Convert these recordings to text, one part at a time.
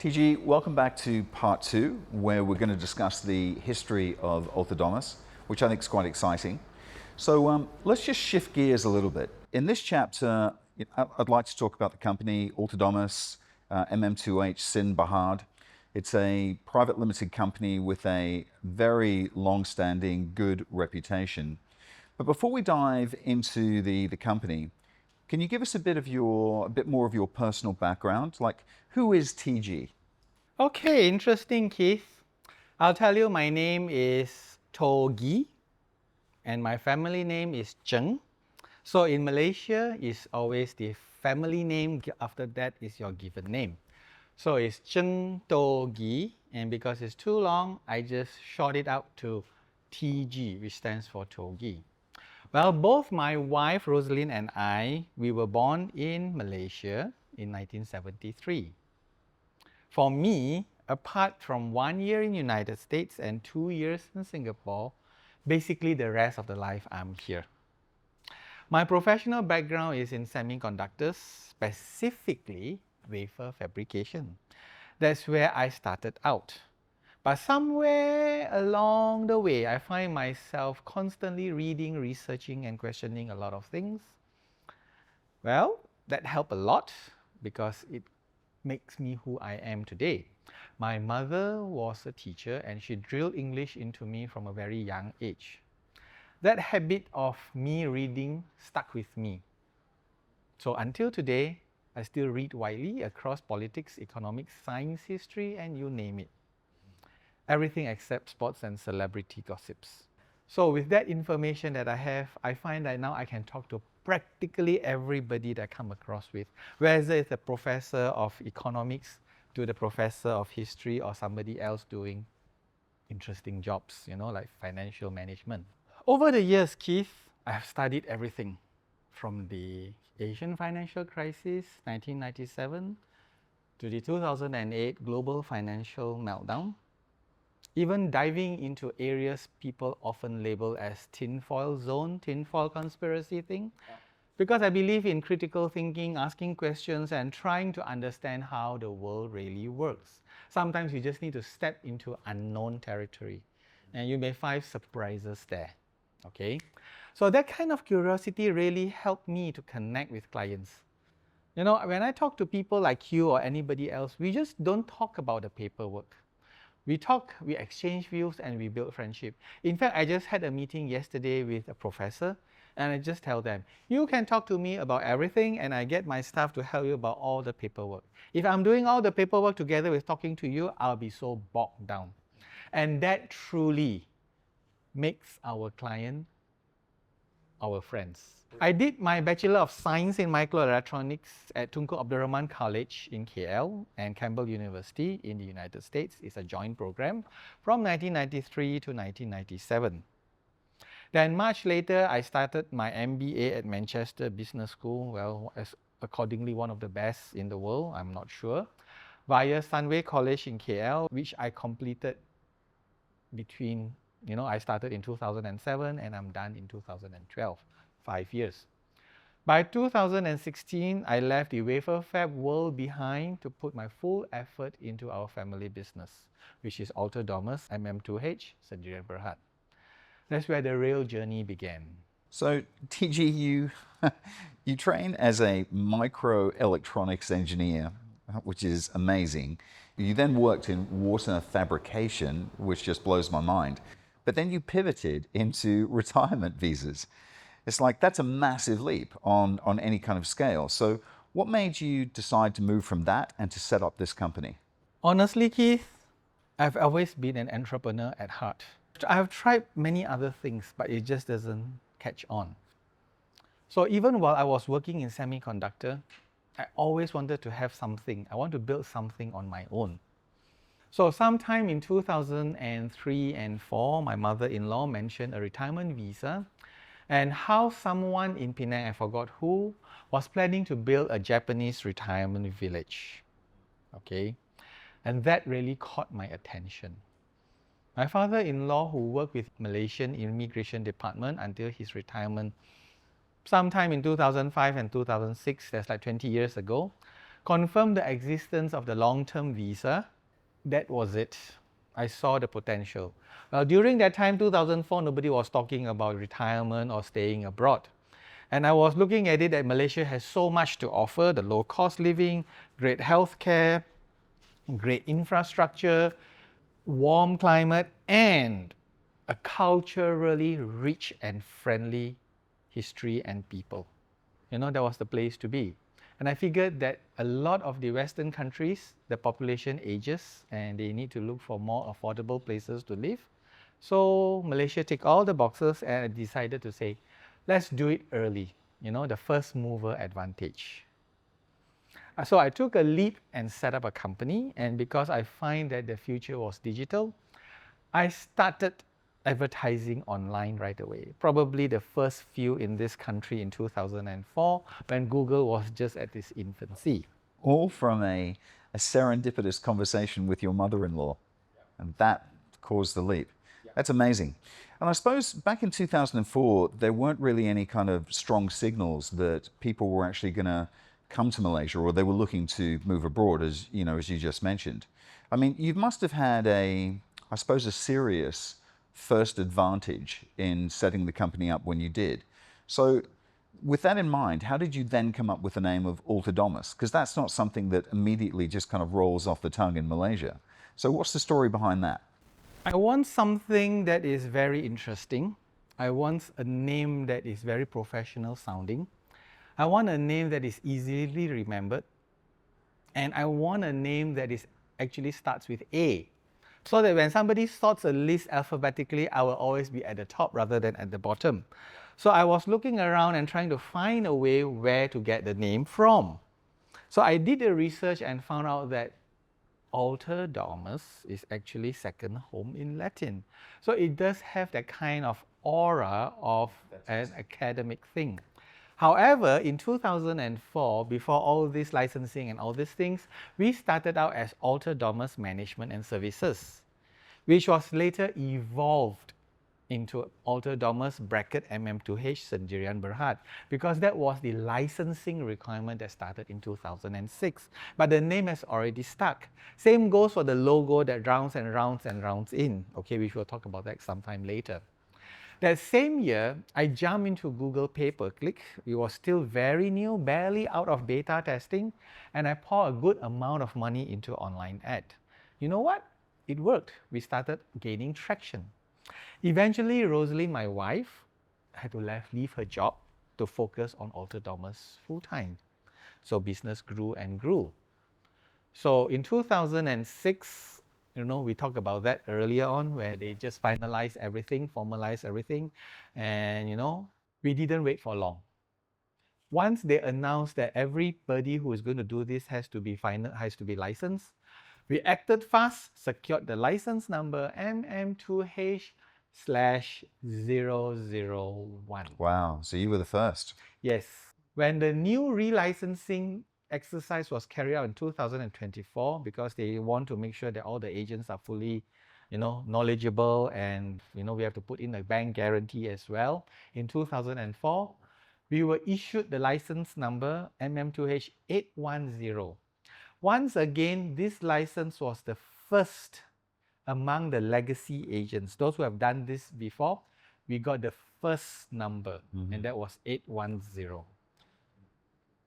TG, welcome back to part two, where we're going to discuss the history of Alter Domus, which I think is quite exciting. So let's just shift gears a little bit. In this chapter, I'd like to talk about the company, Alter Domus, MM2H, Sin Bahad. It's a private limited company with a very long-standing, good reputation. But before we dive into the company, can you give us a bit more of your personal background? Like, who is TG? Okay, interesting, Keith. I'll tell you, my name is Toh Ghee, and my family name is Ch'ng. So in Malaysia, it's always the family name. After that is your given name. So it's Ch'ng Toh Ghee, and because it's too long, I just short it out to TG, which stands for Toh Ghee. Well, both my wife Rosalind and I, we were born in Malaysia in 1973. For me, apart from 1 year in United States and 2 years in Singapore, basically the rest of the life I'm here. My professional background is in semiconductors, specifically wafer fabrication. That's where I started out. But somewhere along the way, I find myself constantly reading, researching, and questioning a lot of things. Well, that helped a lot because it makes me who I am today. My mother was a teacher and she drilled English into me from a very young age. That habit of me reading stuck with me. So until today, I still read widely across politics, economics, science, history, and you name it. Everything except sports and celebrity gossips. So with that information that I have, I find that now I can talk to practically everybody that I come across with, whether it's a professor of economics to the professor of history or somebody else doing interesting jobs, like financial management. Over the years, Keith, I have studied everything from the Asian financial crisis, 1997, to the 2008 global financial meltdown, even diving into areas people often label as tinfoil zone, tinfoil conspiracy thing. Because I believe in critical thinking, asking questions, and trying to understand how the world really works. Sometimes you just need to step into unknown territory, and you may find surprises there. Okay? So that kind of curiosity really helped me to connect with clients. When I talk to people like you or anybody else, we just don't talk about the paperwork. We talk, we exchange views, and we build friendship. In fact, I just had a meeting yesterday with a professor, and I just tell them, you can talk to me about everything, and I get my staff to help you about all the paperwork. If I'm doing all the paperwork together with talking to you, I'll be so bogged down. And that truly makes our client our friends. I did my Bachelor of Science in Microelectronics at Tunku Abdul Rahman College in KL and Campbell University in the United States. It's a joint program from 1993 to 1997. Then much later, I started my MBA at Manchester Business School, well, as accordingly one of the best in the world, I'm not sure, via Sunway College in KL, which I completed between, I started in 2007 and I'm done in 2012, 5 years. By 2016, I left the wafer fab world behind to put my full effort into our family business, which is Alter Domus, MM2H, Synergistically Berhad. That's where the real journey began. So, TG, you train as a microelectronics engineer, which is amazing. You then worked in water fabrication, which just blows my mind. But then you pivoted into retirement visas. It's like that's a massive leap on any kind of scale. So, what made you decide to move from that and to set up this company? Honestly, Keith, I've always been an entrepreneur at heart. I've tried many other things, but it just doesn't catch on. So even while I was working in semiconductor, I always wanted to have something. I want to build something on my own. So sometime in 2003 and 4, my mother-in-law mentioned a retirement visa and how someone in Penang, I forgot who, was planning to build a Japanese retirement village. Okay, and that really caught my attention. My father-in-law, who worked with Malaysian Immigration Department until his retirement sometime in 2005 and 2006, that's like 20 years ago, confirmed the existence of the long-term visa. That was it. I saw the potential. Well, during that time, 2004, nobody was talking about retirement or staying abroad. And I was looking at it that Malaysia has so much to offer, the low-cost living, great healthcare, great infrastructure, warm climate, and a culturally rich and friendly history and people. That was the place to be. And I figured that a lot of the Western countries, the population ages and they need to look for more affordable places to live. So Malaysia ticked all the boxes and I decided to say, let's do it early, the first mover advantage. So I took a leap and set up a company, and because I find that the future was digital, I started advertising online right away. Probably the first few in this country in 2004 when Google was just at its infancy. All from a serendipitous conversation with your mother-in-law, and that caused the leap. That's amazing. And I suppose back in 2004, there weren't really any kind of strong signals that people were actually going to come to Malaysia, or they were looking to move abroad, as you just mentioned. I mean, you must have had a serious first advantage in setting the company up when you did. So with that in mind, how did you then come up with the name of Alter Domus? Because that's not something that immediately just kind of rolls off the tongue in Malaysia. So what's the story behind that? I want something that is very interesting. I want a name that is very professional sounding. I want a name that is easily remembered. And I want a name that actually starts with A. So that when somebody sorts a list alphabetically, I will always be at the top rather than at the bottom. So I was looking around and trying to find a way where to get the name from. So I did the research and found out that Alter Domus is actually second home in Latin. So it does have that kind of aura of an academic thing. However, in 2004, before all this licensing and all these things, we started out as Alter Domus Management and Services, which was later evolved into Alter Domus bracket MM2H Sendirian Berhad, because that was the licensing requirement that started in 2006. But the name has already stuck. Same goes for the logo that rounds and rounds and rounds in, okay, which we'll talk about that sometime later. That same year, I jumped into Google pay-per-click. It was still very new, barely out of beta testing, and I poured a good amount of money into online ad. You know what? It worked. We started gaining traction. Eventually, Rosalind, my wife, had to leave her job to focus on Alter Domus full-time. So business grew and grew. So in 2006, we talked about that earlier on, where they just finalized everything, formalized everything, and we didn't wait for long. Once they announced that everybody who is going to do this has to be licensed, we acted fast, secured the license number MM2H/001. Wow, so you were the first. Yes. When the new relicensing exercise was carried out in 2024, because they want to make sure that all the agents are fully, knowledgeable, and we have to put in a bank guarantee as well. In 2004, we were issued the license number MM2H810. Once again, this license was the first among the legacy agents. Those who have done this before, we got the first number, and that was 810.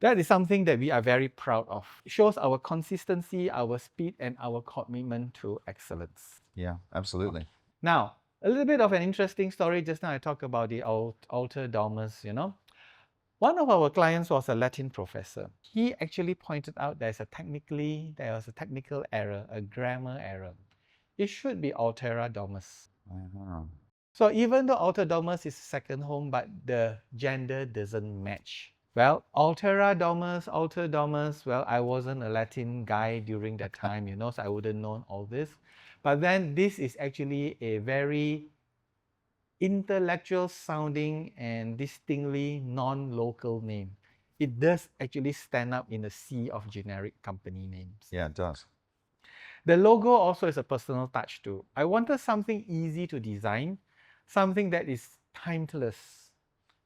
That is something that we are very proud of. It shows our consistency, our speed, and our commitment to excellence. Yeah, absolutely. Now, a little bit of an interesting story. Just now I talked about the Alter Domus, One of our clients was a Latin professor. He actually pointed out there was a technical error, a grammar error. It should be Altera Domus. So even though Alter Domus is second home, but the gender doesn't match. Well, Alter Domus, well, I wasn't a Latin guy during that time, so I wouldn't know all this. But then this is actually a very intellectual sounding and distinctly non-local name. It does actually stand up in a sea of generic company names. Yeah, it does. The logo also is a personal touch too. I wanted something easy to design, something that is timeless.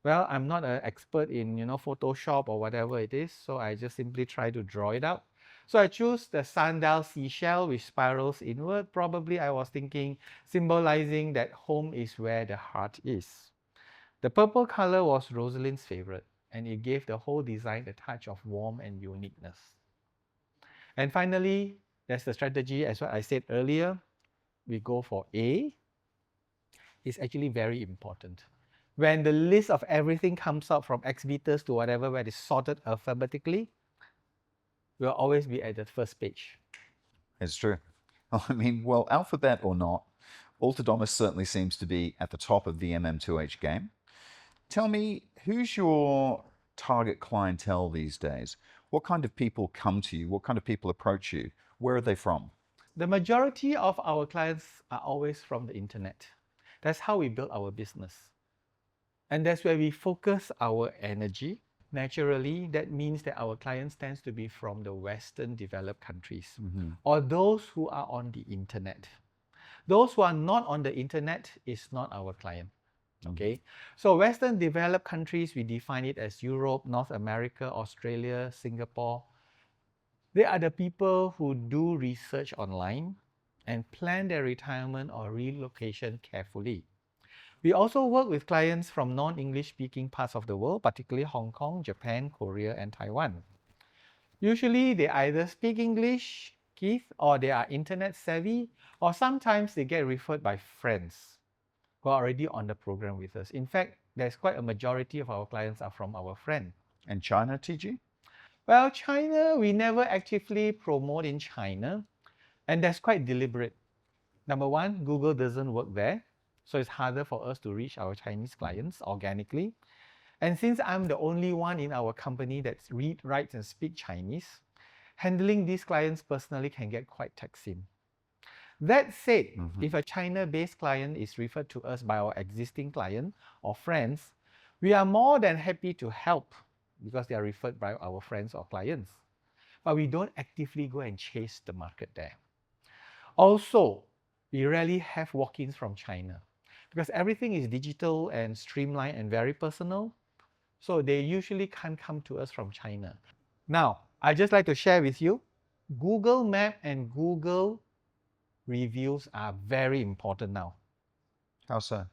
Well, I'm not an expert in, Photoshop or whatever it is, so I just simply try to draw it out. So I choose the sundial seashell which spirals inward. Probably I was thinking symbolizing that home is where the heart is. The purple color was Rosalind's favorite, and it gave the whole design a touch of warmth and uniqueness. And finally, there's the strategy, as what I said earlier. We go for A. It's actually very important. When the list of everything comes out from exhibitors to whatever, where it's sorted alphabetically, we'll always be at the first page. It's true. I mean, well, alphabet or not, Alter Domus certainly seems to be at the top of the MM2H game. Tell me, who's your target clientele these days? What kind of people come to you? What kind of people approach you? Where are they from? The majority of our clients are always from the internet. That's how we build our business. And that's where we focus our energy. Naturally, that means that our clients tends to be from the Western developed countries or those who are on the internet. Those who are not on the internet is not our client. Okay, so Western developed countries, we define it as Europe, North America, Australia, Singapore. They are the people who do research online and plan their retirement or relocation carefully. We also work with clients from non-English speaking parts of the world, particularly Hong Kong, Japan, Korea, and Taiwan. Usually they either speak English, Keith, or they are internet savvy, or sometimes they get referred by friends who are already on the program with us. In fact, there's quite a majority of our clients are from our friend. And China, TG? Well, China, we never actively promote in China, and that's quite deliberate. Number one, Google doesn't work there, so it's harder for us to reach our Chinese clients organically. And since I'm the only one in our company that read, writes, and speak Chinese, handling these clients personally can get quite taxing. That said, if a China-based client is referred to us by our existing client or friends, we are more than happy to help because they are referred by our friends or clients. But we don't actively go and chase the market there. Also, we rarely have walk-ins from China because everything is digital and streamlined and very personal. So they usually can't come to us from China. Now, I'd just like to share with you, Google Map and Google reviews are very important now. How so?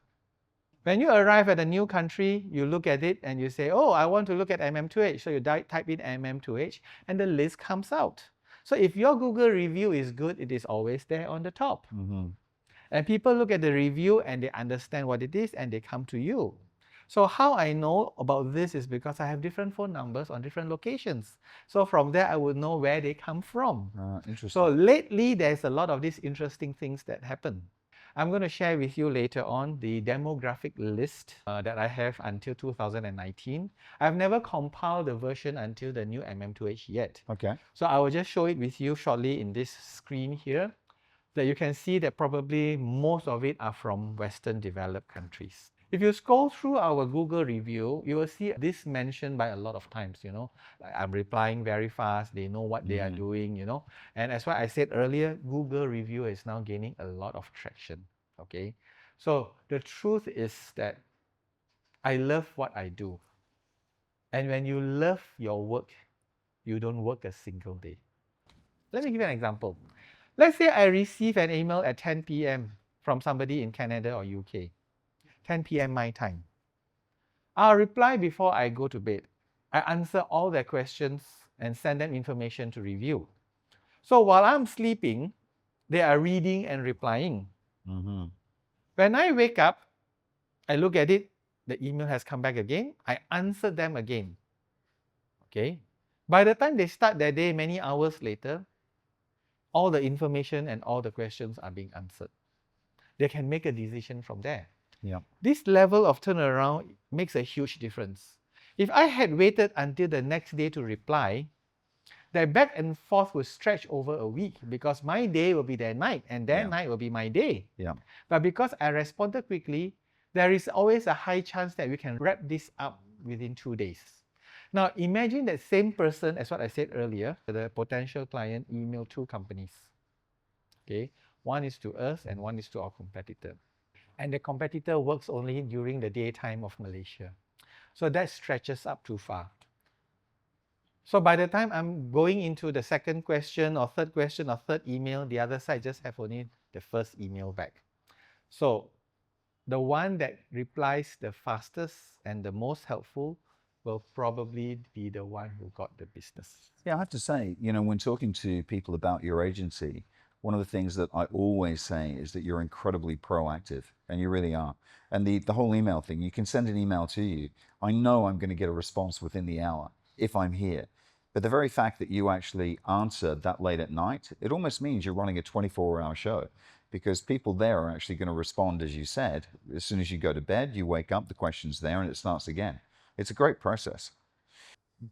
When you arrive at a new country, you look at it and you say, oh, I want to look at MM2H. So you type in MM2H and the list comes out. So if your Google review is good, it is always there on the top. And people look at the review and they understand what it is and they come to you. So how I know about this is because I have different phone numbers on different locations. So from there, I would know where they come from. Interesting. So lately, there's a lot of these interesting things that happen. I'm going to share with you later on the demographic list that I have until 2019. I've never compiled the version until the new MM2H yet. Okay. So I will just show it with you shortly in this screen here, that you can see that probably most of it are from Western developed countries. If you scroll through our Google review, you will see this mentioned by a lot of times, like I'm replying very fast, they know what they are doing, And as what I said earlier, Google review is now gaining a lot of traction, okay? So the truth is that I love what I do. And when you love your work, you don't work a single day. Let me give you an example. Let's say I receive an email at 10 p.m. from somebody in Canada or UK. 10 p.m. my time. I'll reply before I go to bed. I answer all their questions and send them information to review. So while I'm sleeping, they are reading and replying. When I wake up, I look at it, the email has come back again, I answer them again. Okay? By the time they start their day many hours later, all the information and all the questions are being answered. They can make a decision from there. This level of turnaround makes a huge difference. If I had waited until the next day to reply, the back and forth will stretch over a week because my day will be their night and their night will be my day. But because I responded quickly, there is always a high chance that we can wrap this up within 2 days. Now imagine that same person, as what I said earlier, the potential client emailed 2 companies. Okay, one is to us and one is to our competitor. And the competitor works only during the daytime of Malaysia. So that stretches up too far. So by the time I'm going into the second question or third email, the other side just have only the first email back. So the one that replies the fastest and the most helpful will probably be the one who got the business. Yeah, I have to say, when talking to people about your agency, one of the things that I always say is that you're incredibly proactive, and you really are. And the whole email thing, you can send an email to you. I know I'm going to get a response within the hour if I'm here. But the very fact that you actually answer that late at night, it almost means you're running a 24-hour show, because people there are actually going to respond, as you said. As soon as you go to bed, you wake up, the question's there, and it starts again. It's a great process.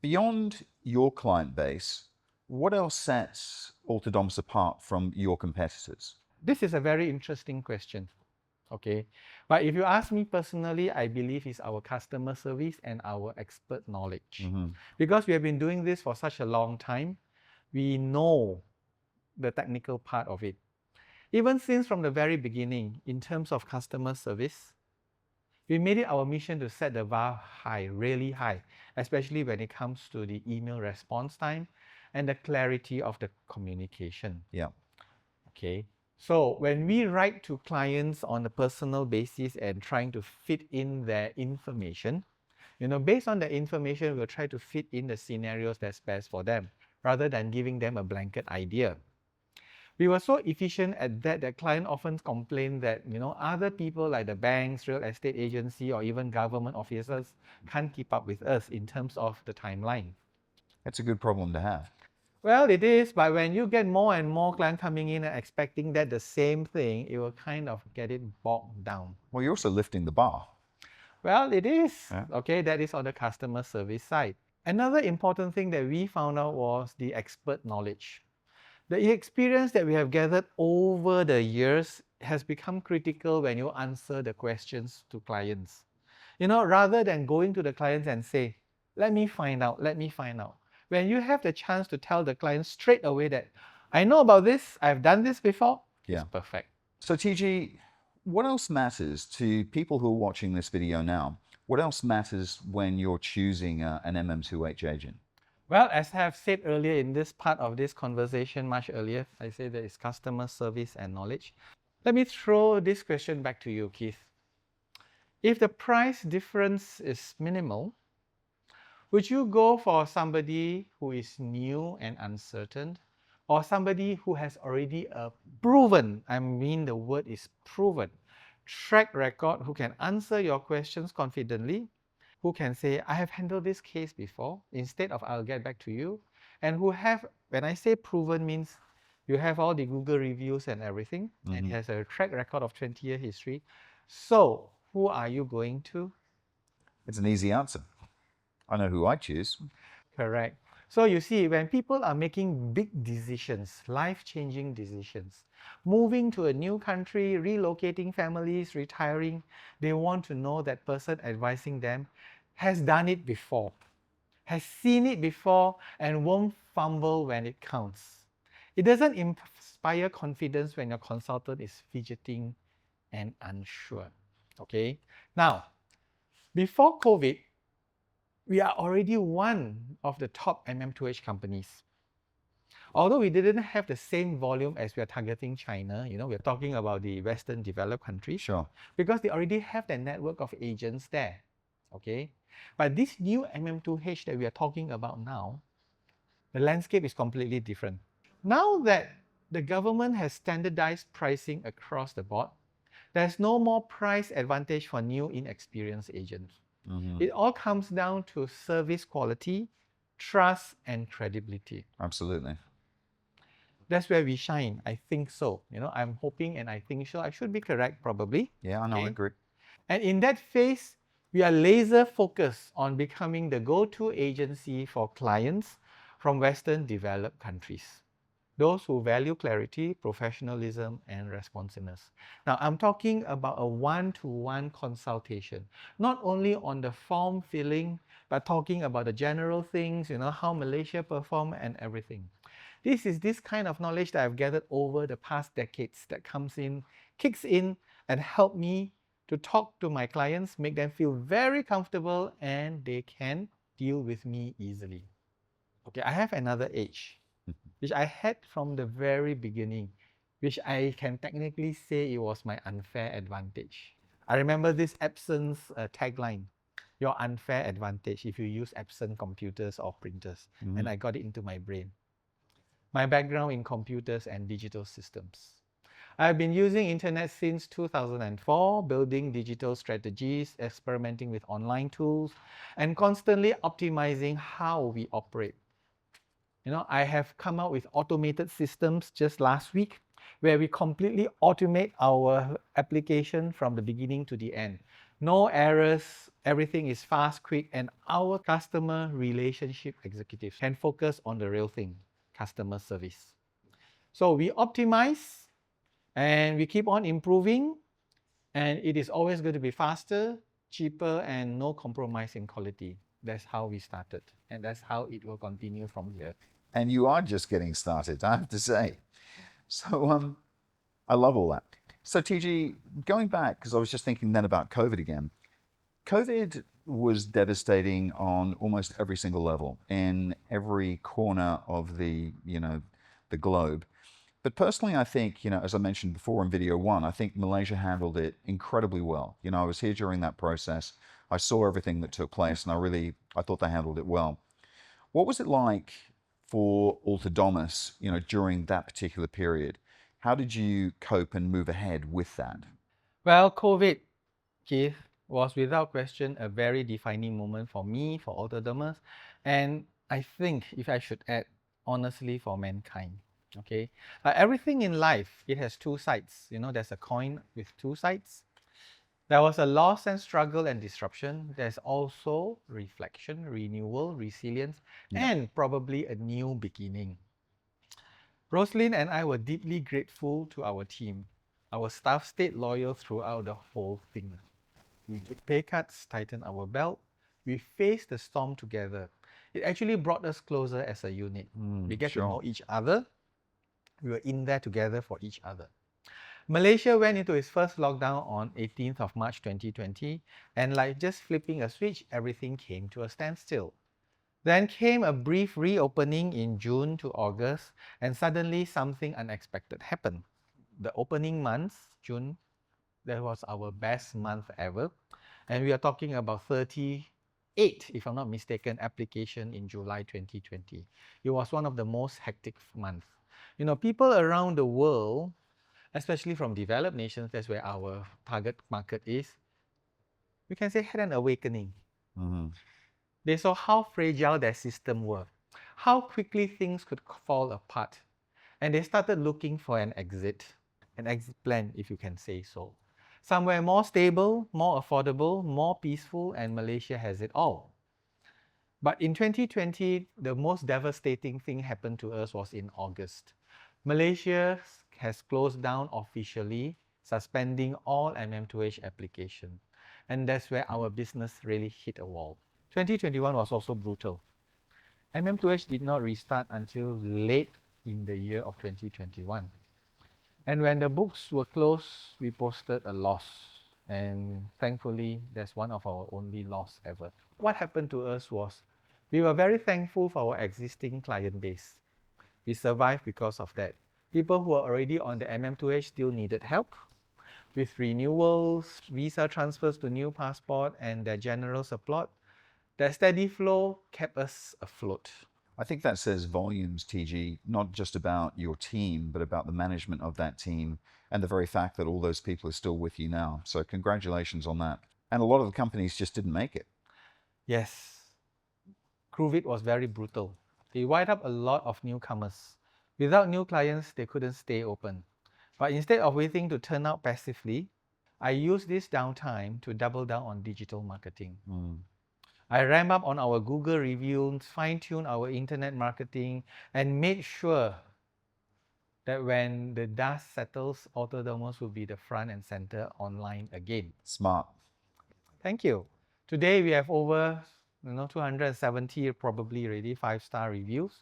Beyond your client base, what else sets Alter Domus apart from your competitors? This is a very interesting question. Okay, but if you ask me personally, I believe it's our customer service and our expert knowledge. Because we have been doing this for such a long time, we know the technical part of it. Even since from the very beginning, in terms of customer service, we made it our mission to set the bar high, really high, especially when it comes to the email response time and the clarity of the communication. Yeah. Okay. So when we write to clients on a personal basis and trying to fit in their information, based on the information, we'll try to fit in the scenarios that's best for them, rather than giving them a blanket idea. We were so efficient at that client often complain that, other people like the banks, real estate agency, or even government officers can't keep up with us in terms of the timeline. That's a good problem to have. Well, it is, but when you get more and more clients coming in and expecting that the same thing, it will kind of get it bogged down. Well, you're also lifting the bar. Well, it is. Yeah. Okay, that is on the customer service side. Another important thing that we found out was the expert knowledge. The experience that we have gathered over the years has become critical when you answer the questions to clients. Rather than going to the clients and say, let me find out. When you have the chance to tell the client straight away that, I know about this, I've done this before, it's perfect. So TG, what else matters to people who are watching this video now? What else matters when you're choosing an MM2H agent? Well, as I have said earlier in this part of this conversation, much earlier, I said that it's customer service and knowledge. Let me throw this question back to you, Keith. If the price difference is minimal, would you go for somebody who is new and uncertain, or somebody who has already a proven, I mean the word is proven, track record, who can answer your questions confidently, who can say, I have handled this case before, instead of I'll get back to you, and who have, when I say proven, means you have all the Google reviews and everything, and he has a track record of 20-year history. So who are you going to? It's an easy answer. I know who I choose. Correct. So you see, when people are making big decisions, life-changing decisions, moving to a new country, relocating families, retiring, they want to know that person advising them has done it before, has seen it before, and won't fumble when it counts. It doesn't inspire confidence when your consultant is fidgeting and unsure. Okay? Now, before COVID, we are already one of the top MM2H companies. Although we didn't have the same volume as we are targeting China, we're talking about the Western developed countries. Sure. Because they already have their network of agents there. Okay? But this new MM2H that we are talking about now, the landscape is completely different. Now that the government has standardized pricing across the board, there's no more price advantage for new inexperienced agents. It all comes down to service quality, trust, and credibility. Absolutely. That's where we shine. I think so. I'm hoping and I think so. I should be correct, probably. Yeah, I know, I agree. And in that phase, we are laser focused on becoming the go-to agency for clients from Western developed countries. Those who value clarity, professionalism, and responsiveness. Now, I'm talking about a one-to-one consultation, not only on the form filling, but talking about the general things, how Malaysia perform and everything. This is this kind of knowledge that I've gathered over the past decades that kicks in, and help me to talk to my clients, make them feel very comfortable, and they can deal with me easily. Okay, I have another edge, which I had from the very beginning, which I can technically say it was my unfair advantage. I remember this Epson's tagline, your unfair advantage if you use Epson computers or printers, and I got it into my brain. My background in computers and digital systems. I've been using internet since 2004, building digital strategies, experimenting with online tools, and constantly optimizing how we operate. I have come out with automated systems just last week where we completely automate our application from the beginning to the end. No errors, everything is fast, quick, and our customer relationship executives can focus on the real thing, customer service. So we optimize and we keep on improving, and it is always going to be faster, cheaper, and no compromise in quality. That's how we started, and that's how it will continue from here. And you are just getting started, I have to say. So I love all that. So TG, going back, because I was just thinking then about COVID again. COVID was devastating on almost every single level in every corner of the globe. But personally, I think, as I mentioned before in video one, I think Malaysia handled it incredibly well. I was here during that process. I saw everything that took place, and I thought they handled it well. What was it like for Alter Domus, during that particular period? How did you cope and move ahead with that? Well, COVID, Keith, was without question a very defining moment for me, for Alter Domus, and I think, if I should add, honestly, for mankind. Okay, everything in life, it has two sides. There's a coin with two sides. There was a loss and struggle and disruption. There's also reflection, renewal, resilience, and probably a new beginning. Roslyn and I were deeply grateful to our team. Our staff stayed loyal throughout the whole thing. We took pay cuts, tightened our belt. We faced the storm together. It actually brought us closer as a unit. We get to know each other. We were in there together for each other. Malaysia went into its first lockdown on 18th of March 2020, and like just flipping a switch, everything came to a standstill. Then came a brief reopening in June to August, and suddenly something unexpected happened. The opening month, June, that was our best month ever. And we are talking about 38, if I'm not mistaken, application in July 2020. It was one of the most hectic months. People around the world, especially from developed nations, that's where our target market is, we can say had an awakening. They saw how fragile their system were, how quickly things could fall apart. And they started looking for an exit plan, if you can say so. Somewhere more stable, more affordable, more peaceful, and Malaysia has it all. But in 2020, the most devastating thing happened to us was in August. Malaysia has closed down officially, suspending all MM2H application. And that's where our business really hit a wall. 2021 was also brutal. MM2H did not restart until late in the year of 2021. And when the books were closed, we posted a loss. And thankfully, that's one of our only loss ever. What happened to us was, we were very thankful for our existing client base. We survived because of that. People who are already on the MM2H still needed help with renewals, visa transfers to new passport, and their general support. That steady flow kept us afloat. I think that says volumes, TG, not just about your team, but about the management of that team and the very fact that all those people are still with you now. So congratulations on that. And a lot of the companies just didn't make it. Yes. COVID was very brutal. They wiped up a lot of newcomers. Without new clients, they couldn't stay open. But instead of waiting to turn out passively, I used this downtime to double down on digital marketing. I ramped up on our Google reviews, fine-tuned our internet marketing, and made sure that when the dust settles, Alter Domus will be the front and center online again. Smart. Thank you. Today we have over 270 probably already 5-star reviews,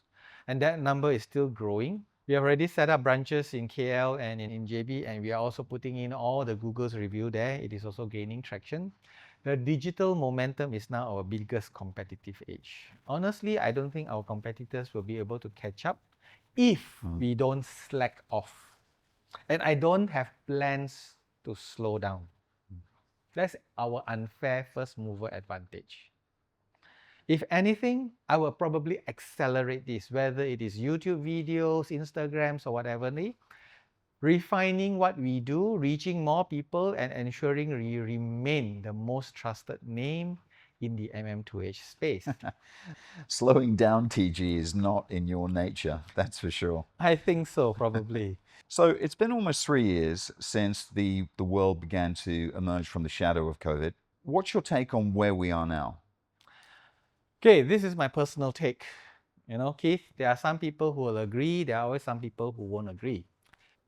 and that number is still growing. We have already set up branches in KL and in JB, and we are also putting in all the Google's review there. It is also gaining traction. The digital momentum is now our biggest competitive edge. Honestly, I don't think our competitors will be able to catch up if we don't slack off. And I don't have plans to slow down. That's our unfair first mover advantage. If anything, I will probably accelerate this, whether it is YouTube videos, Instagrams, or whatever, refining what we do, reaching more people, and ensuring we remain the most trusted name in the MM2H space. Slowing down, TG, is not in your nature, that's for sure. I think so, probably. So it's been almost 3 years since the world began to emerge from the shadow of COVID. What's your take on where we are now? Okay, this is my personal take. Keith, there are some people who will agree, there are always some people who won't agree.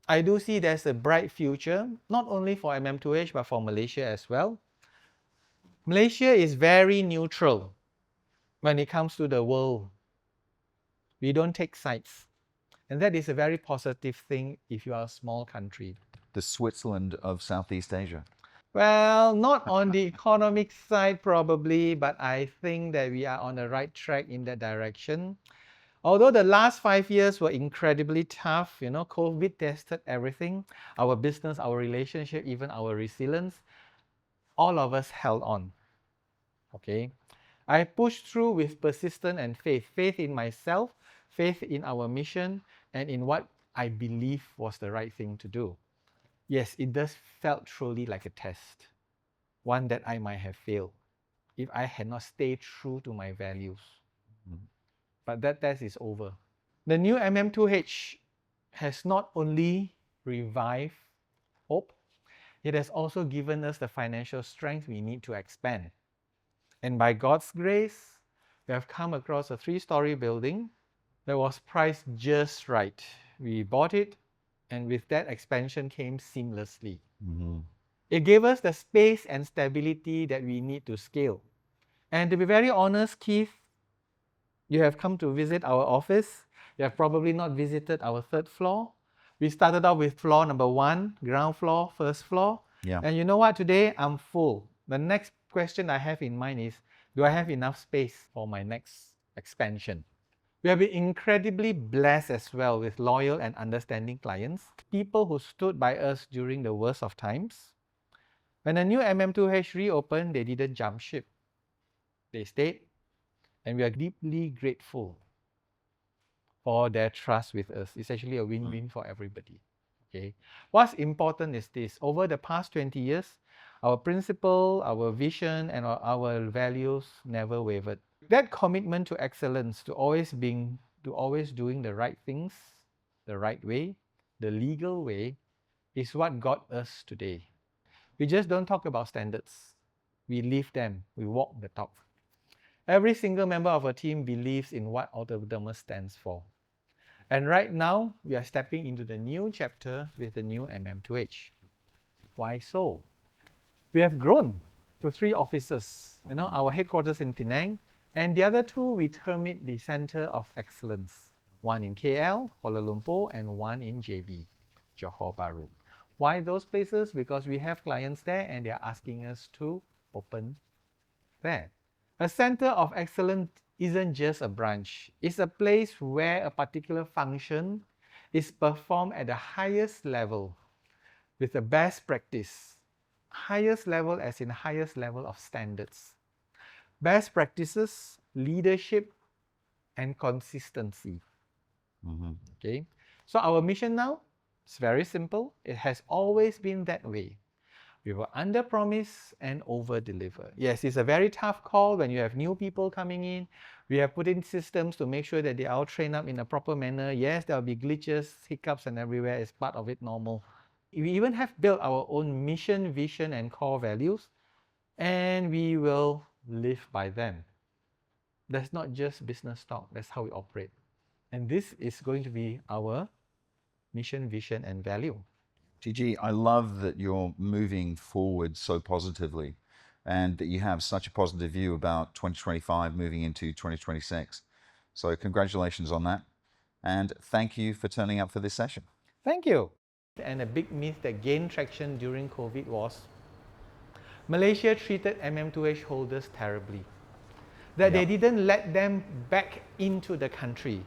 I do see there's a bright future, not only for MM2H, but for Malaysia as well. Malaysia is very neutral when it comes to the world. We don't take sides. And that is a very positive thing if you are a small country. The Switzerland of Southeast Asia. Well, not on the economic side probably, but I think that we are on the right track in that direction. Although the last 5 years were incredibly tough, COVID tested everything, our business, our relationship, even our resilience, all of us held on. Okay. I pushed through with persistence and faith. Faith in myself, faith in our mission, and in what I believe was the right thing to do. Yes, it does felt truly like a test, one that I might have failed if I had not stayed true to my values. But that test is over. The new MM2H has not only revived hope, it has also given us the financial strength we need to expand. And by God's grace, we have come across a 3-story building that was priced just right. We bought it, and with that, expansion came seamlessly. It gave us the space and stability that we need to scale. And to be very honest, Keith, you have come to visit our office. You have probably not visited our 3rd floor. We started out with floor number 1, ground floor, 1st floor. Yeah. And you know what? Today, I'm full. The next question I have in mind is, do I have enough space for my next expansion? We have been incredibly blessed as well with loyal and understanding clients, people who stood by us during the worst of times. When the new MM2H reopened, they didn't jump ship. They stayed, and we are deeply grateful for their trust with us. It's actually a win-win for everybody. Okay. What's important is this: over the past 20 years, our principle, our vision, and our values never wavered. That commitment to excellence, to always doing the right things the right way, the legal way, is what got us today. We just don't talk about standards. We live them. We walk the talk. Every single member of our team believes in what Alter Domus stands for. And right now, we are stepping into the new chapter with the new MM2H. Why so? We have grown to 3 offices. Our headquarters in Penang, and the other 2 we term it the Center of Excellence. 1 in KL, Kuala Lumpur, and 1 in JB, Johor Bahru. Why those places? Because we have clients there and they are asking us to open there. A Center of Excellence isn't just a branch. It's a place where a particular function is performed at the highest level with the best practice. Highest level as in highest level of standards. Best practices, leadership, and consistency. Okay. So our mission now is very simple. It has always been that way. We will under-promise and over-deliver. Yes, it's a very tough call when you have new people coming in. We have put in systems to make sure that they are all trained up in a proper manner. Yes, there will be glitches, hiccups, and everywhere. It's part of it, normal. We even have built our own mission, vision, and core values, and we will live by them. That's not just business talk. That's how we operate. And this is going to be our mission, vision, and value. TG, I love that you're moving forward so positively and that you have such a positive view about 2025 moving into 2026. So congratulations on that. And thank you for turning up for this session. Thank you. And a big myth that gained traction during COVID was Malaysia treated MM2H holders terribly. That they didn't let them back into the country.